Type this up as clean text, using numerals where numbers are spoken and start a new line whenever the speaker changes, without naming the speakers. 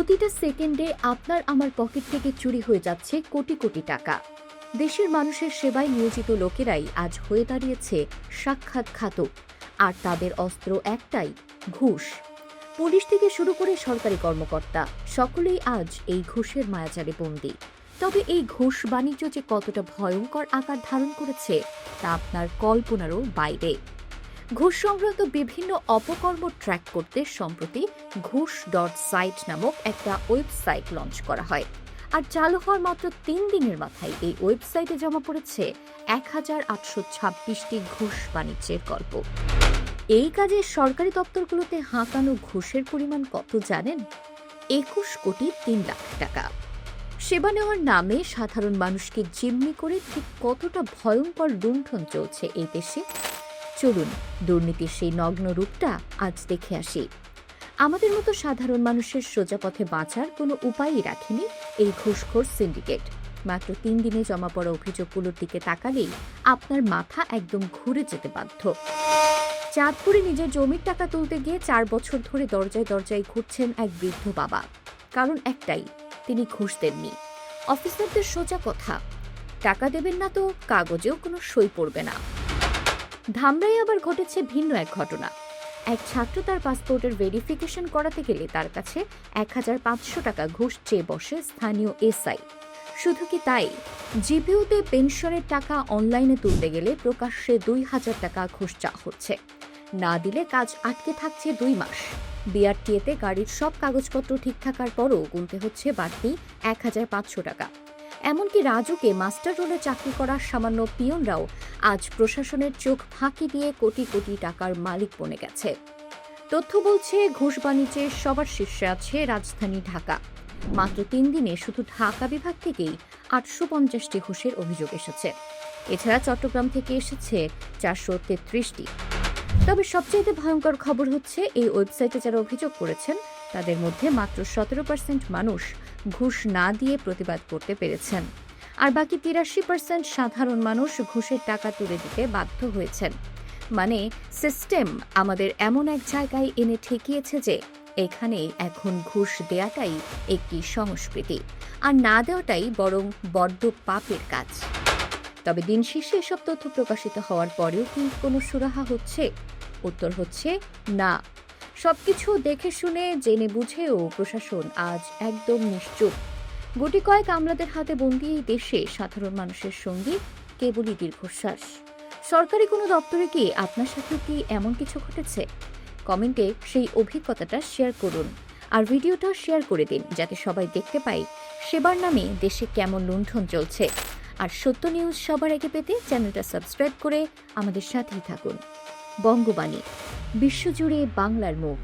প্রতিটা সেকেন্ডে আপনার আমার পকেট থেকে চুরি হয়ে যাচ্ছে কোটি কোটি টাকা। দেশের মানুষের সেবায় নিয়োজিত লোকেরাই আজ হয়ে দাঁড়িয়েছে সাক্ষাৎঘাতক, আর তাদের অস্ত্র একটাই, ঘুষ। পুলিশ থেকে শুরু করে সরকারি কর্মকর্তা সকলেই আজ এই ঘুষের মায়াজালে বন্দী। তবে এই ঘুষ বাণিজ্য যে কতটা ভয়ঙ্কর আকার ধারণ করেছে তা আপনার কল্পনারও বাইরে। ঘুষ সংক্রান্ত বিভিন্ন অপকর্ম ট্র্যাক করতে সম্প্রতি ঘুষ.সাইট নামক একটা ওয়েবসাইট লঞ্চ করা হয়। আর চালু হওয়ার মাত্র ৩ দিনের মাথায় এই ওয়েবসাইটে জমা পড়েছে ১,৮২৬টি ঘুষ বাণিজ্যের গল্প। এই কাজে সরকারি দপ্তরগুলোতে হাঁকানো ঘুষের পরিমাণ কত জানেন? ২১ কোটি ৩ লাখ টাকা। সেবা নেওয়ার নামে সাধারণ মানুষকে জিম্মি করে ঠিক কতটা ভয়ঙ্কর লুণ্ঠন চলছে এই দেশে। চলুন দুর্নীতির সেই নগ্ন রূপটা আজ দেখে আসি। আমাদের মতো সাধারণ মানুষের সোজা পথে বাঁচার কোনো উপায়ই রাখেনি এই ঘুষখোর সিন্ডিকেট। মাত্র ৩ দিনে জমা পড়া অভিযোগগুলোর দিকে তাকালেই আপনার মাথা একদম ঘুরে যেতে বাধ্য। চাঁদপুরে নিজের জমির টাকা তুলতে গিয়ে ৪ বছর ধরে দরজায় দরজায় ঘুরছেন এক বৃদ্ধ বাবা। কারণ একটাই, তিনি ঘুষ দেননি। অফিসারদের সোজা কথা, টাকা দেবেন না তো কাগজেও কোনো সই পড়বে না। ধামরাই আবার ঘটেছে ভিন্ন এক ঘটনা। এক ছাত্র তার পাসপোর্টের ভেরিফিকেশন করাতে গেলে তার কাছে ১,৫০০ টাকা ঘুষ চেয়ে বসে স্থানীয় এসআই। শুধু কি তাই, জিপিওতে পেনশনের টাকা অনলাইনে তুলতে গেলে প্রকাশ্যে ২,০০০ টাকা ঘুষ চাওয়া হচ্ছে। না দিলে কাজ আটকে থাকছে ২ মাস। বিআরটিএতে গাড়ির সব কাগজপত্র ঠিক থাকার পরও গুনতে হচ্ছে বাড়তি ১,৫০০ টাকা। এমনকি রাজুকে মাস্টার রোলে চাকরি করা সামান্য পিয়নরাও আজ প্রশাসনের চোখ ফাঁকি দিয়ে কোটি কোটি টাকার মালিক বনে গেছে। তথ্য বলছে ঘুষ বাণিজ্যে সবার শীর্ষে আছে রাজধানী ঢাকা। মাত্র ৩ দিনে শুধু ঢাকা বিভাগ থেকেই ৮৫০টি ঘুষের অভিযোগ এসেছে। এছাড়া চট্টগ্রাম থেকে এসেছে ৪৩৩টি। তবে সবচেয়ে ভয়ঙ্কর খবর হচ্ছে এই ওয়েবসাইটে যারা অভিযোগ করেছেন তাদের মধ্যে মাত্র ১৭% মানুষ ঘুষ না দিয়ে প্রতিবাদ করতে পেরেছেন, আর বাকি ৮৩% সাধারণ মানুষ ঘুষের টাকা তুলে দিতে বাধ্য হয়েছেন। মানে সিস্টেম আমাদের এমন এক জায়গায় এনে ঠেকিয়েছে যে এখানে এখন ঘুষ দেওয়াটাই একটি সংস্কৃতি, আর না দেওয়াটাই বরং বড্ড পাপের কাজ। তবে দিন শেষে এসব তথ্য প্রকাশিত হওয়ার পরেও কি কোনো সুরাহা হচ্ছে? উত্তর হচ্ছে না। সবকিছু দেখে শুনে জেনে বুঝেও প্রশাসন আজ একদম নিশ্চুপ। গুটি কয়েক আমলাদের হাতে বন্দী এই দেশে সাধারণ মানুষের সঙ্গী কেবলই দীর্ঘশ্বাস। সরকারি কোনো দপ্তরে কি আপনার সাথে কি এমন কিছু ঘটেছে? কমেন্টে সেই অভিজ্ঞতাটা শেয়ার করুন, আর ভিডিওটা শেয়ার করে দিন যাতে সবাই দেখতে পায় সেবার নামে দেশে কেমন লুণ্ঠন চলছে। আর সত্য নিউজ সবার আগে পেতে চ্যানেলটা সাবস্ক্রাইব করে আমাদের সাথেই থাকুন। বঙ্গবাণী, বিশ্বজুড়ে বাংলার মুখ।